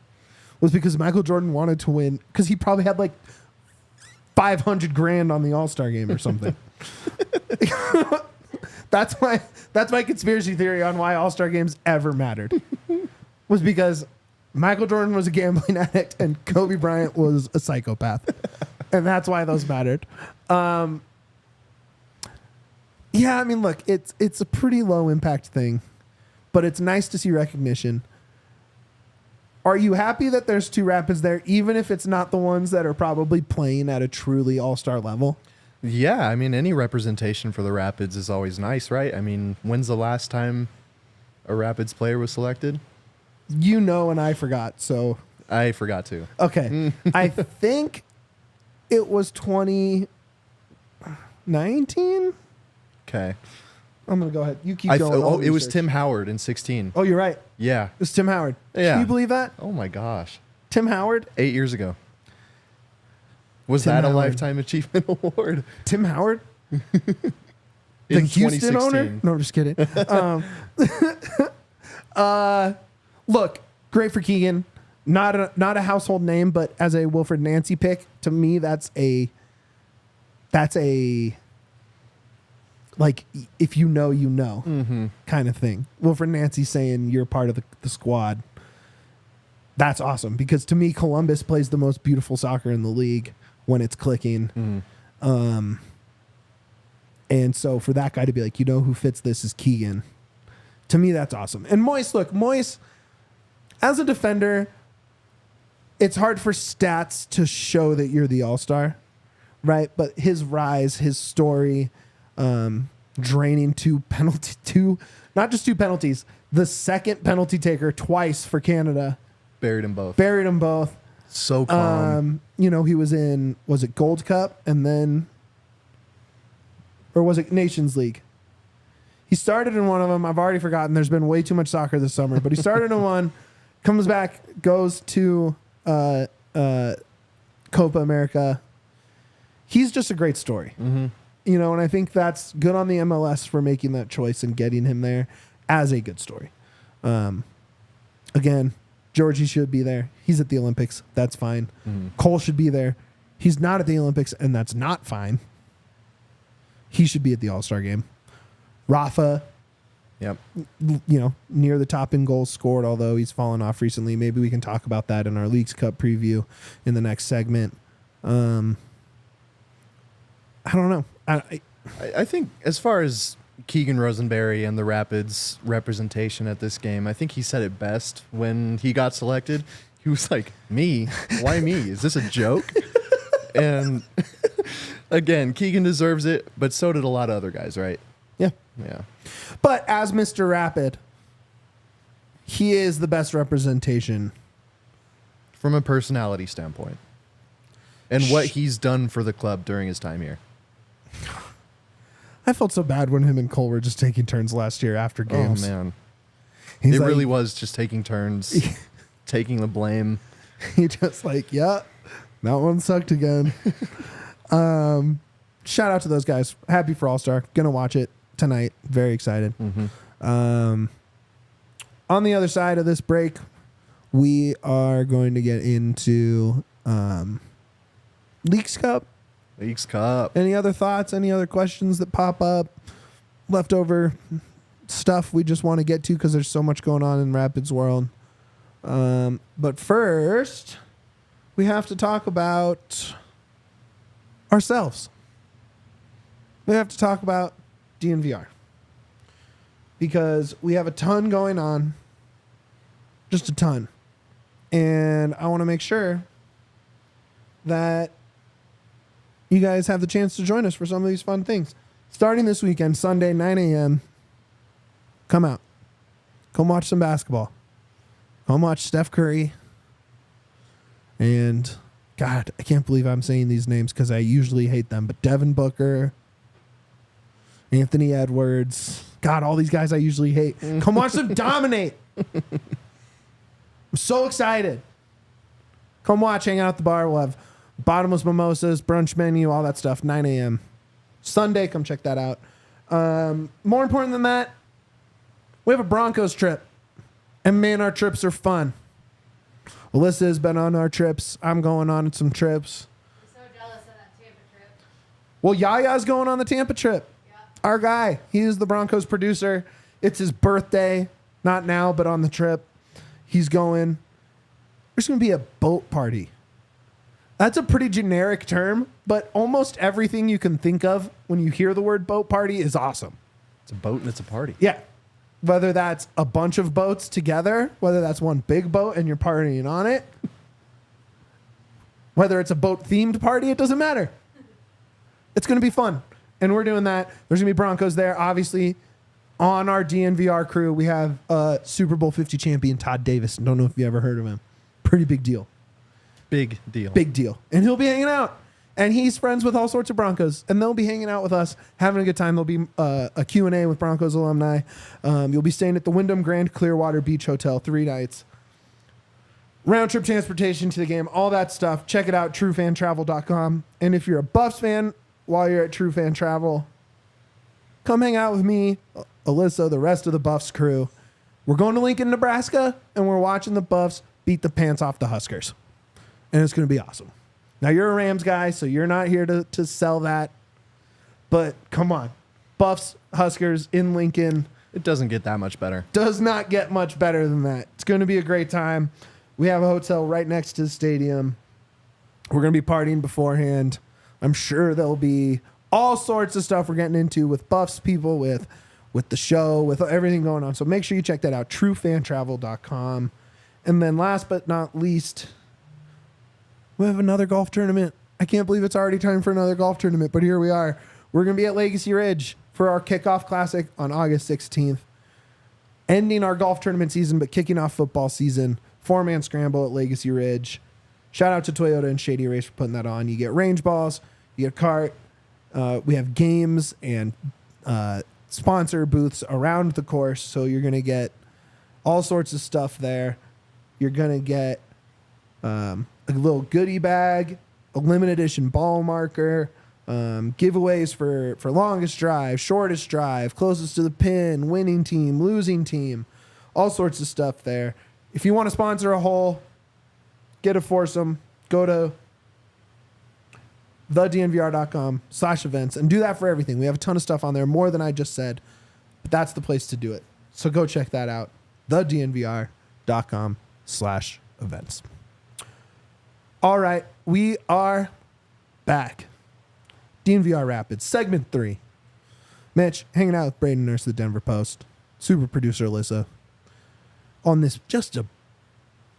Was because Michael Jordan wanted to win because he probably had like $500,000 on the All-Star game or something. That's my conspiracy theory on why All-Star games ever mattered. Was because Michael Jordan was a gambling addict and Kobe Bryant was a psychopath. And that's why those mattered. Yeah, I mean, look, it's a pretty low impact thing, but it's nice to see recognition. Are you happy that there's two Rapids there, even if it's not the ones that are probably playing at a truly all-star level? Yeah, I mean, any representation for the Rapids is always nice, right? I mean, when's the last time a Rapids player was selected? You know, and I forgot, so. I forgot to. Okay. I think it was 2019? Okay. I'm going to go ahead. You keep going. It was Tim Howard in 16. Oh, you're right. Yeah. It was Tim Howard. Yeah. Can you believe that? Oh, my gosh. Tim Howard? 8 years ago. Was Tim that Howard. a Lifetime Achievement Award? Tim Howard? In The Houston 2016. owner? No, I'm just kidding. Look, great for Keegan. Not a household name, but as a Wilfred Nancy pick, to me, that's a like, if you know, you know, kind of thing. Wilfred Nancy saying you're part of the squad. That's awesome because to me, Columbus plays the most beautiful soccer in the league when it's clicking. And so for that guy to be like, you know, who fits this is Keegan. To me, that's awesome. And Moise, look, Moise, as a defender, it's hard for stats to show that you're the all-star, right? But his rise, his story, draining not just two penalties, the second penalty taker twice for Canada. Buried them both. Buried them both. So calm. You know, he was in, was it Gold Cup and then, or was it Nations League? He started in one of them. I've already forgotten. There's been way too much soccer this summer, but he started in one, comes back, goes to Copa America. He's just a great story. You know, and I think that's good on the MLS for making that choice and getting him there as a good story. Again, Djordje should be there. He's at the Olympics. That's fine. Cole should be there. He's not at the Olympics, and that's not fine. He should be at the All-Star game. Rafa, Yep. you know, near the top in goals scored, although he's fallen off recently. Maybe we can talk about that in our Leagues Cup preview in the next segment. I don't know. I think as far as Keegan Rosenberry and the Rapids representation at this game, I think he said it best when he got selected. He was like, me? Why me? Is this a joke? And again, Keegan deserves it, but so did a lot of other guys, right? Yeah. Yeah. But as Mr. Rapid, he is the best representation. From a personality standpoint. And what he's done for the club during his time here. I felt so bad when him and Cole were just taking turns last year after games. Oh, man. He's It like, really was just taking turns, taking the blame. He just like, yeah, that one sucked again. Shout out to those guys. Happy for All-Star. Gonna watch it tonight. Very excited. On the other side of this break, we are going to get into Leagues Cup. Leagues Cup. Any other thoughts? Any other questions that pop up? Leftover stuff we just want to get to because there's so much going on in Rapids world. But first, we have to talk about ourselves. We have to talk about DNVR. Because we have a ton going on. Just a ton. And I want to make sure that you guys have the chance to join us for some of these fun things. Starting this weekend, Sunday, 9 a.m., come out. Come watch some basketball. Come watch Steph Curry. And, God, I can't believe I'm saying these names because I usually hate them. But Devin Booker, Anthony Edwards, God, all these guys I usually hate. Come watch them dominate. I'm so excited. Come watch, hang out at the bar. We'll have bottomless mimosas, brunch menu, all that stuff. 9 a.m. Sunday. Come check that out. More important than that, we have a Broncos trip. And man, our trips are fun. Alyssa has been on our trips. I'm going on some trips. I'm so jealous of that Tampa trip. Well, Yaya's going on the Tampa trip. Yeah. Our guy. He is the Broncos producer. It's his birthday. Not now, but on the trip. He's going. There's going to be a boat party. That's a pretty generic term, but almost everything you can think of when you hear the word boat party is awesome. It's a boat and it's a party. Yeah. Whether that's a bunch of boats together, whether that's one big boat and you're partying on it, whether it's a boat themed party, it doesn't matter. It's going to be fun. And we're doing that. There's going to be Broncos there. Obviously, on our DNVR crew, we have Super Bowl 50 champion Todd Davis. Don't know if you ever heard of him. Pretty big deal. Big deal. Big deal. And he'll be hanging out. And he's friends with all sorts of Broncos. And they'll be hanging out with us, having a good time. There'll be a Q&A with Broncos alumni. You'll be staying at the Wyndham Grand Clearwater Beach Hotel 3 nights. Round trip transportation to the game, all that stuff. Check it out, truefantravel.com. And if you're a Buffs fan, while you're at True Fan Travel, come hang out with me, Alyssa, the rest of the Buffs crew. We're going to Lincoln, Nebraska, and we're watching the Buffs beat the pants off the Huskers. And it's going to be awesome. Now, you're a Rams guy, so you're not here to sell that. But come on. Buffs, Huskers in Lincoln. It doesn't get that much better. Does not get much better than that. It's going to be a great time. We have a hotel right next to the stadium. We're going to be partying beforehand. I'm sure there'll be all sorts of stuff we're getting into with Buffs people, with the show, with everything going on. So make sure you check that out, truefantravel.com. And then last but not least, we have another golf tournament. I can't believe it's already time for another golf tournament, but here we are. We're going to be at Legacy Ridge for our kickoff classic on August 16th. Ending our golf tournament season, but kicking off football season. 4-man scramble at Legacy Ridge. Shout out to Toyota and Shady Race for putting that on. You get range balls, you get a cart. We have games and sponsor booths around the course, so you're going to get all sorts of stuff there. You're going to get a little goodie bag, a limited edition ball marker, giveaways for longest drive, shortest drive, closest to the pin, winning team, losing team, all sorts of stuff there. If you want to sponsor a hole, get a foursome, go to thednvr.com/events and do that for everything. We have a ton of stuff on there, more than I just said, but that's the place to do it. So go check that out, thednvr.com/events. All right, we are back. DNVR Rapids, segment 3. Mitch, hanging out with Braidon Nourse of the Denver Post, super producer Alyssa, on this just a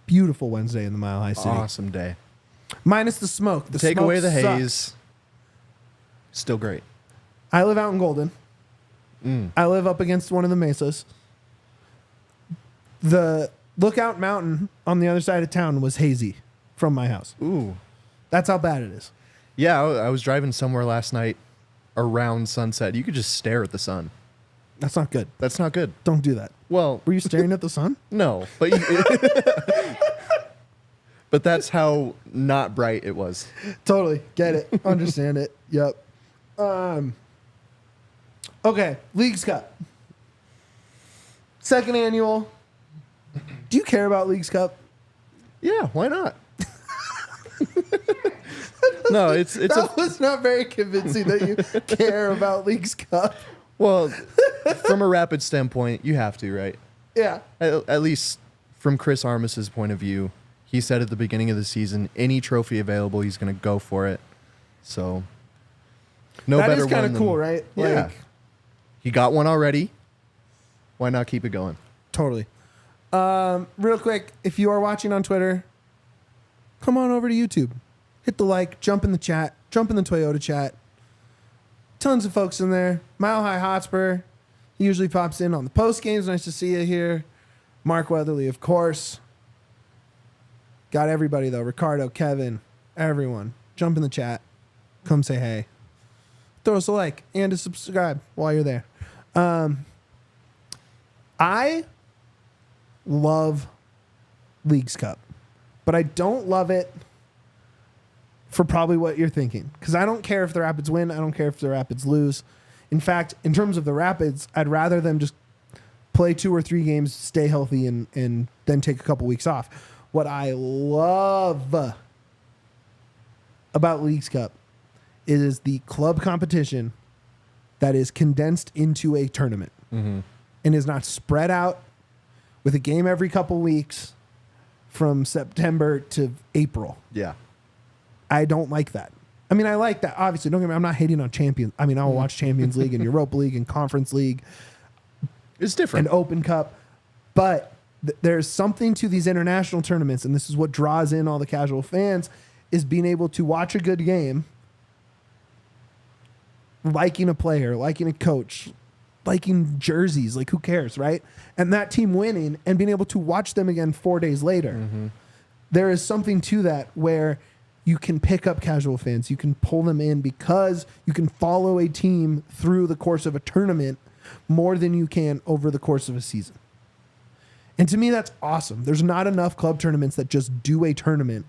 beautiful Wednesday in the Mile High City. Awesome day. Minus the smoke. The Take smoke away the sucks. haze. Still great. I live out in Golden. I live up against one of the mesas. The Lookout Mountain on the other side of town was hazy from my house. Ooh. That's how bad it is. Yeah, I was driving somewhere last night around sunset. You could just stare at the sun. That's not good. That's not good. Don't do that. Well, Were you staring at the sun? no, but but that's how not bright it was. Totally. Get it. Understand it. Yep. Okay. Leagues Cup. Second annual. Do you care about Leagues Cup? Yeah, why not? No, That was not very convincing that you care about Leagues Cup. well, from a Rapid standpoint, you have to, right? Yeah. At least from Chris Armis's point of view, he said at the beginning of the season, any trophy available, he's going to go for it. So, no That better is kind one of than- cool, right? Yeah. Like, He got one already. Why not keep it going? totally. Real quick, if you are watching on Twitter, come on over to YouTube. Hit the like, jump in the chat, jump in the Toyota chat. Tons of folks in there. Mile High Hotspur, he usually pops in on the post games. Nice to see you here. Mark Weatherly, of course. Got everybody, though. Ricardo, Kevin, everyone. Jump in the chat. Come say hey. Throw us a like and a subscribe while you're there. I love Leagues Cup, but I don't love it for probably what you're thinking. Because I don't care if the Rapids win. I don't care if the Rapids lose. In fact, in terms of the Rapids, I'd rather them just play 2 or 3 games, stay healthy, and then take a couple weeks off. What I love about Leagues Cup is the club competition that is condensed into a tournament and is not spread out with a game every couple weeks from September to April. Yeah. I don't like that. I mean, I like that. Obviously, don't get me wrong, I'm not hating on Champions. I mean, I will watch Champions League and Europa League and Conference League. It's different. And Open Cup. But there's something to these international tournaments, and this is what draws in all the casual fans, is being able to watch a good game, liking a player, liking a coach, liking jerseys, like who cares, right? And that team winning and being able to watch them again 4 days later. There is something to that where you can pick up casual fans. You can pull them in because you can follow a team through the course of a tournament more than you can over the course of a season. And to me, that's awesome. There's not enough club tournaments that just do a tournament.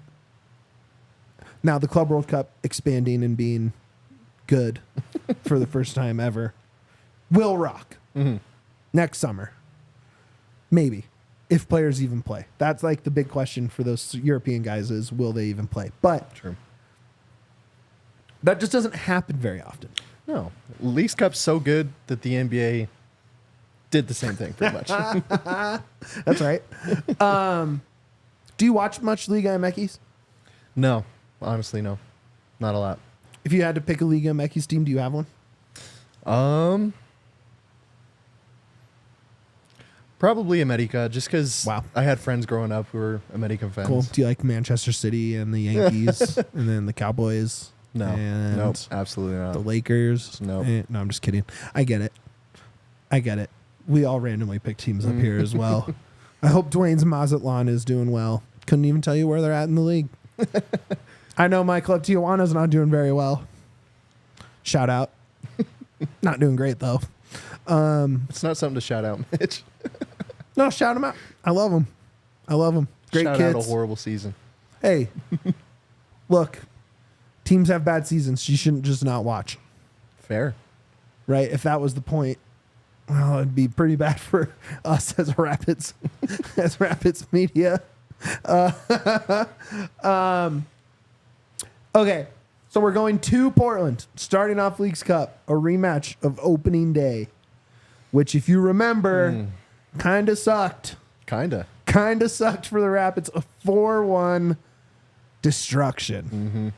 Now, the Club World Cup expanding and being good for the first time ever will rock next summer. Maybe. If players even play. That's like the big question for those European guys is, will they even play? But True. That just doesn't happen very often. No. Leagues Cup's so good that the NBA did the same thing pretty much. That's right. Do you watch much Liga MX? No. Honestly, no. Not a lot. If you had to pick a Liga MX team, do you have one? Probably America, just because Wow. I had friends growing up who were American fans. Cool. Do you like Manchester City and the Yankees and then the Cowboys? No. And Nope. Absolutely not. the Lakers? Nope. No, I'm just kidding. I get it. We all randomly pick teams up here as well. I hope Dwayne's Mazatlan is doing well. Couldn't even tell you where they're at in the league. I know my club Tijuana's not doing very well. Shout out. Not doing great though. It's not something to shout out, Mitch. No, shout them out. I love them. Great shout kids. out a horrible season. Hey, look, teams have bad seasons. You shouldn't just not watch, Fair. right? If that was the point, well, it'd be pretty bad for us as Rapids, as Rapids media. Okay, so we're going to Portland, starting off Leagues Cup, a rematch of opening day, which, if you remember, kind of sucked. Kinda. Kind of sucked for the Rapids. A 4-1 destruction.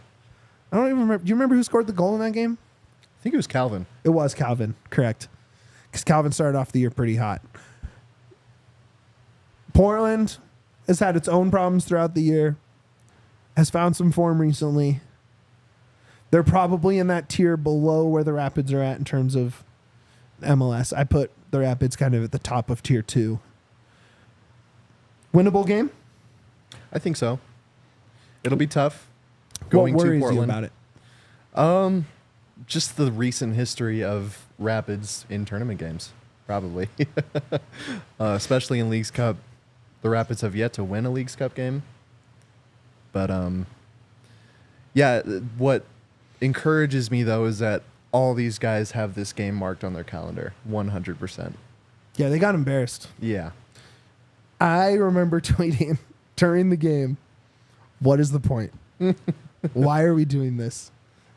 I don't even remember. Do you remember who scored the goal in that game? I think it was Calvin. It was Calvin, correct. Because Calvin started off the year pretty hot. Portland has had its own problems throughout the year, has found some form recently. They're probably in that tier below where the Rapids are at in terms of MLS. I put the Rapids kind of at the top of tier 2. Winnable game? I think so. It'll be tough going what to worries Portland. you about it? Just the recent history of Rapids in tournament games, probably. Especially in Leagues Cup. The Rapids have yet to win a Leagues Cup game. But, yeah, what encourages me, though, is that all these guys have this game marked on their calendar, 100%. Yeah, they got embarrassed. Yeah. I remember tweeting during the game, what is the point? Why are we doing this?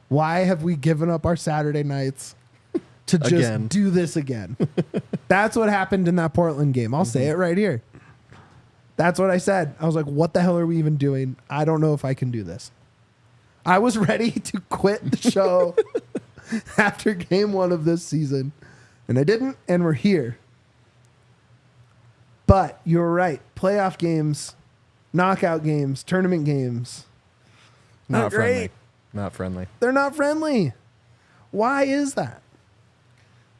Why have we given up our Saturday nights to just Again. do this again? That's what happened in that Portland game. I'll say it right here. That's what I said. I was like, what the hell are we even doing? I don't know if I can do this. I was ready to quit the show after game 1 of this season, and I didn't, and we're here. But you're right. Playoff games, knockout games, tournament games. Not friendly. great. Not friendly. They're not friendly. Why is that?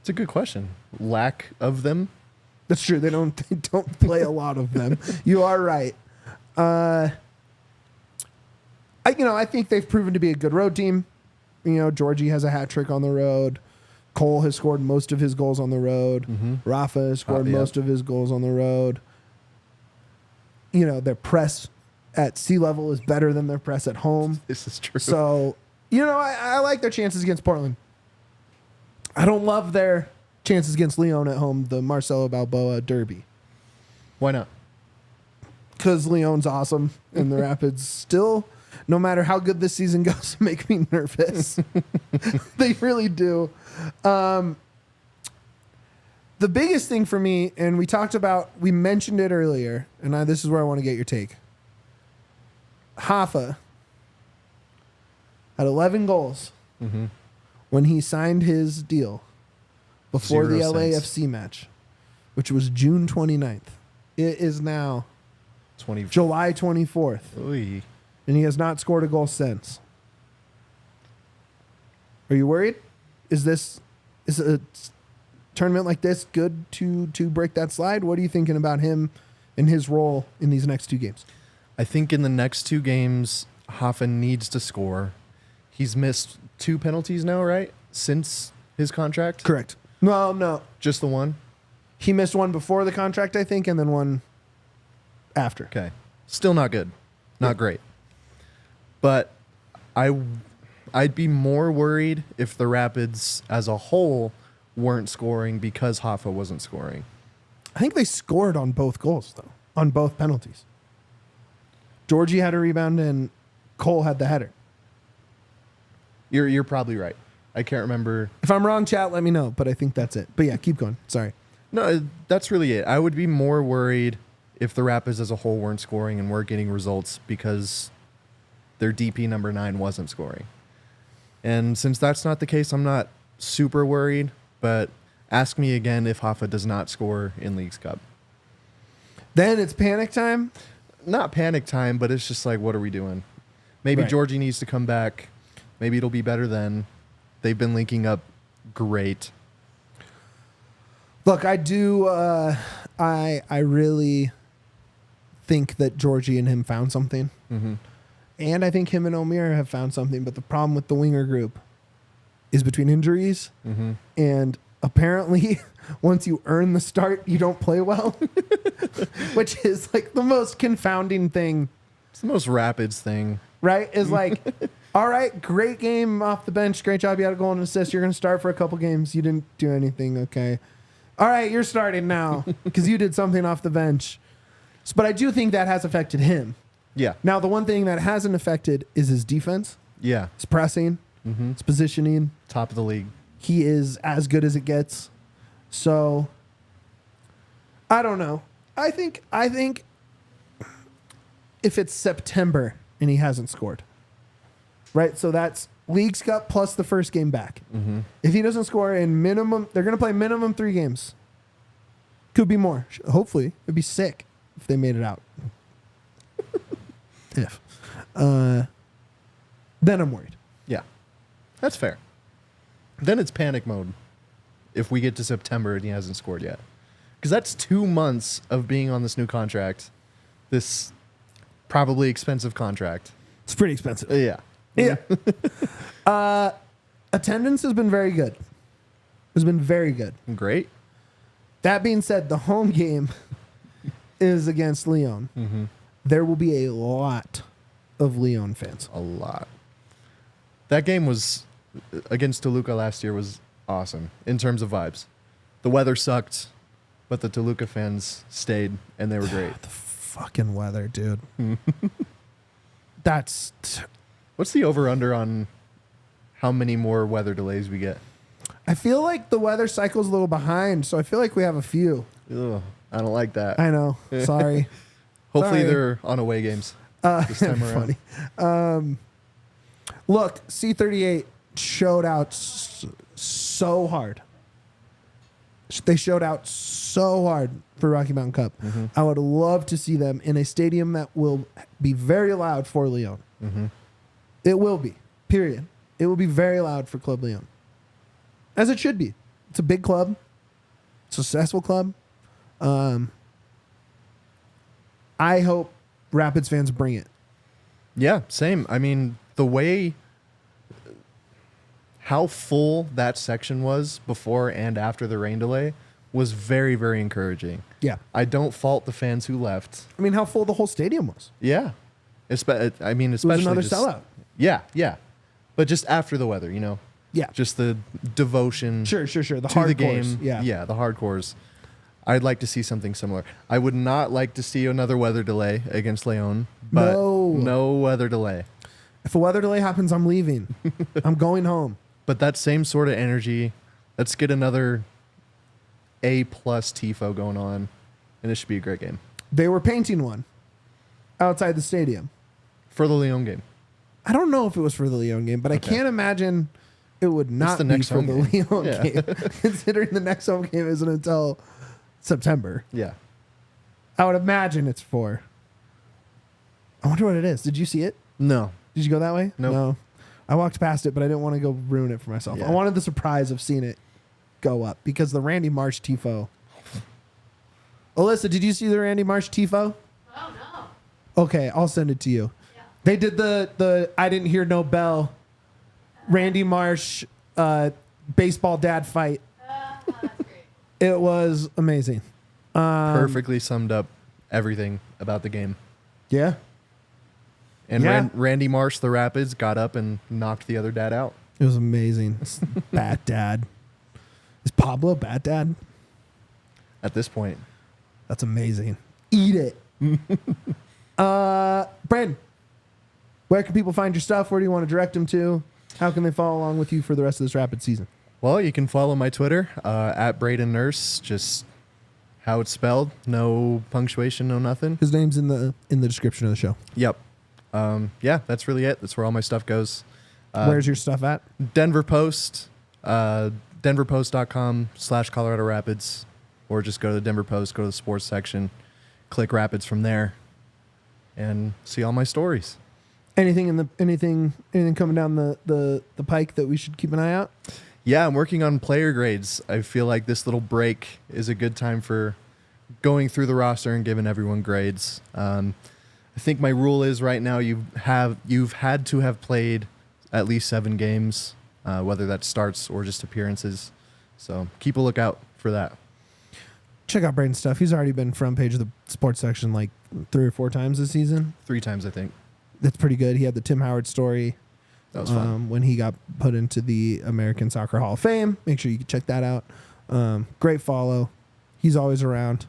It's a good question. Lack of them? That's true. They don't play a lot of them. You are right. I think they've proven to be a good road team. Djordje has a hat trick on the road. Cole has scored most of his goals on the road. Rafa has scored Yep. most of his goals on the road. Their press at sea level is better than their press at home. This is true. So, I like their chances against Portland. I don't love their chances against Leon at home, the Marcelo Balboa Derby. Why not? Because Leon's awesome, and the Rapids still, no matter how good this season goes, make me nervous. They really do. The biggest thing for me, and we mentioned it earlier, and this is where I want to get your take. Hoffa had 11 goals when he signed his deal before the LAFC match, which was June 29th. It is now July 24th, Oy. and he has not scored a goal since. Are you worried? Is a tournament like this good to break that slide? What are you thinking about him and his role in these next 2 games? I think in the next 2 games, Hoffa needs to score. He's missed 2 penalties now, right? Since his contract? Correct. No. Just the one? He missed one before the contract, I think, and then one after. Okay. Still not good. Not great. But I'd be more worried if the Rapids as a whole weren't scoring because Hoffa wasn't scoring. I think they scored on both goals, though, on both penalties. Djordje had a rebound and Cole had the header. You're probably right. I can't remember. If I'm wrong, chat, let me know, but I think that's it. But yeah, keep going. Sorry. No, that's really it. I would be more worried if the Rapids as a whole weren't scoring and weren't getting results because their DP number 9 wasn't scoring. And since that's not the case, I'm not super worried, but ask me again if Hoffa does not score in Leagues Cup. Then it's panic time. Not panic time, but it's just like, what are we doing? Maybe Right. Djordje needs to come back. Maybe it'll be better then. They've been linking up great. Look, I do. I really think that Djordje and him found something, and I think him and Omir have found something. But the problem with the winger group is between injuries and apparently, once you earn the start, you don't play well, which is like the most confounding thing. It's the most Rapids thing. Right? Is like, all right, great game off the bench. Great job. You had a goal and assist. You're going to start for a couple games. You didn't do anything. Okay. All right, you're starting now because you did something off the bench. But I do think that has affected him. Yeah. Now, the one thing that hasn't affected is his defense, Yeah. his pressing, his positioning. Top of the league. He is as good as it gets. So, I don't know. I think if it's September and he hasn't scored, right? So that's Leagues Cup plus the first game back. If he doesn't score in minimum, they're going to play minimum 3 games. Could be more. Hopefully. It'd be sick if they made it out. Then I'm worried. Yeah. That's fair. Then it's panic mode if we get to September and he hasn't scored yet. Because that's 2 months of being on this new contract. This probably expensive contract. It's pretty expensive. Yeah. Yeah. Attendance has been very good. Has been very good. Great. That being said, the home game is against Leon. There will be a lot of Leon fans. A lot. That game was against Toluca last year was awesome in terms of vibes. The weather sucked, but the Toluca fans stayed and they were great. The fucking weather, dude. That's... What's the over-under on how many more weather delays we get? I feel like the weather cycle's a little behind, so I feel like we have a few. Ugh, I don't like that. I know. Sorry. Hopefully Sorry. they're on away games this time around. Funny. Look, C38 showed out so hard. They showed out so hard for Rocky Mountain Cup. I would love to see them in a stadium that will be very loud for Leon. It will be, period. It will be very loud for Club Leon. As it should be. It's a big club. It's a successful club. I hope Rapids fans bring it. Yeah, same. I mean, the way how full that section was before and after the rain delay was very, very encouraging. Yeah. I don't fault the fans who left. I mean, how full the whole stadium was. Yeah. I mean, It was especially another just, sellout. Yeah. But just after the weather, Yeah. just the devotion Sure. The to hardcores. the game. Yeah. The hardcores. I'd like to see something similar. I would not like to see another weather delay against Leon, but no weather delay. If a weather delay happens, I'm leaving. I'm going home. But that same sort of energy, let's get another A+ TIFO going on, and it should be a great game. They were painting one outside the stadium. For the Leon game. I don't know if it was for the Leon game, but I can't imagine it would not the be next for home the game. Leon Yeah. game, considering the next home game isn't until September. Yeah. I would imagine it's for. I wonder what it is. Did you see it? No. Did you go that way? Nope. No. I walked past it, but I didn't want to go ruin it for myself. Yeah. I wanted the surprise of seeing it go up because the Randy Marsh tifo. Alyssa, did you see the Randy Marsh tifo? Oh, no. Okay, I'll send it to you. Yeah. They did the I didn't hear no bell Randy Marsh baseball dad fight. That's great. It was amazing. Perfectly summed up everything about the game. Yeah. And Yeah. Randy Marsh, the Rapids, got up and knocked the other dad out. It was amazing. Bat dad. Is Pablo Bat dad? At this point. That's amazing. Eat it. Brandon, where can people find your stuff? Where do you want to direct them to? How can they follow along with you for the rest of this Rapid season? Well, you can follow my Twitter at Braidon Nourse, just how it's spelled. No punctuation, no nothing. His name's in the description of the show. Yep. Yeah, that's really it. That's where all my stuff goes. Where's your stuff at? Denver Post, denverpost.com/Colorado Rapids, or just go to the Denver Post, go to the sports section, click Rapids from there, and see all my stories. Anything coming down the pike that we should keep an eye out? Yeah, I'm working on player grades. I feel like this little break is a good time for going through the roster and giving everyone grades. I think my rule is right now you've had to have played at least 7 games, whether that starts or just appearances. So keep a lookout for that. Check out Braden's stuff. He's already been front page of the sports section like 3 or 4 times this season. 3 times, I think. That's pretty good. He had the Tim Howard story. That was fun. When he got put into the American Soccer Hall of Fame. Make sure you can check that out. Great follow. He's always around.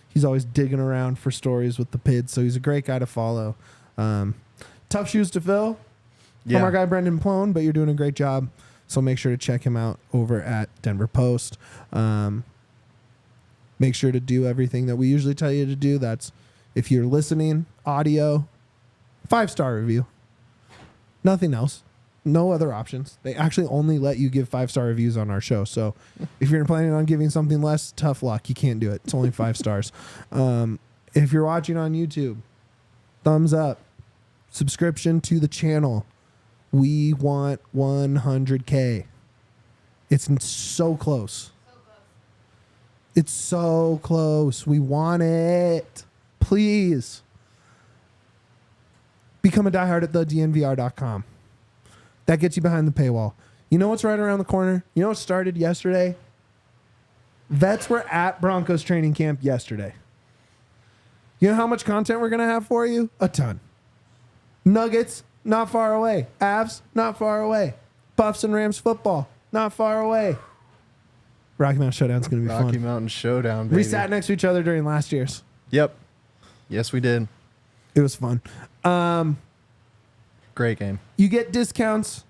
He's always digging around for stories with the PIDs, so he's a great guy to follow. Tough shoes to fill from our guy Brendan Plone, but you're doing a great job. So make sure to check him out over at Denver Post. Make sure to do everything that we usually tell you to do. That's if you're listening, audio, 5-star review. Nothing else. No other options. They actually only let you give 5-star reviews on our show. So if you're planning on giving something less, tough luck. You can't do it. It's only 5 stars. If you're watching on YouTube, thumbs up. Subscription to the channel. We want 100K. It's so close. It's so close. We want it. Please. Become a diehard at thednvr.com. That gets you behind the paywall. You know what's right around the corner? You know what started yesterday? Vets were at Broncos training camp yesterday. You know how much content we're going to have for you? A ton. Nuggets, not far away. Avs, not far away. Buffs and Rams football, not far away. Rocky Mountain Showdown's going to be fun. Rocky Mountain Showdown, baby. We sat next to each other during last year's. Yep. Yes, we did. It was fun. Great game. You get discounts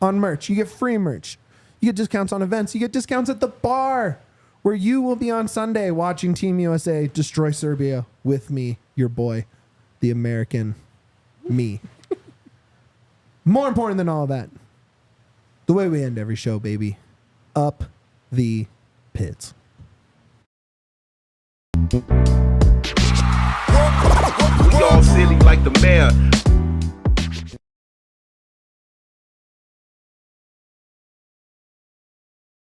on merch. You get free merch. You get discounts on events. You get discounts at the bar where you will be on Sunday watching Team USA destroy Serbia with me, your boy, the American me. More important than all of that, the way we end every show, baby. Up the pits. We all silly like the mayor.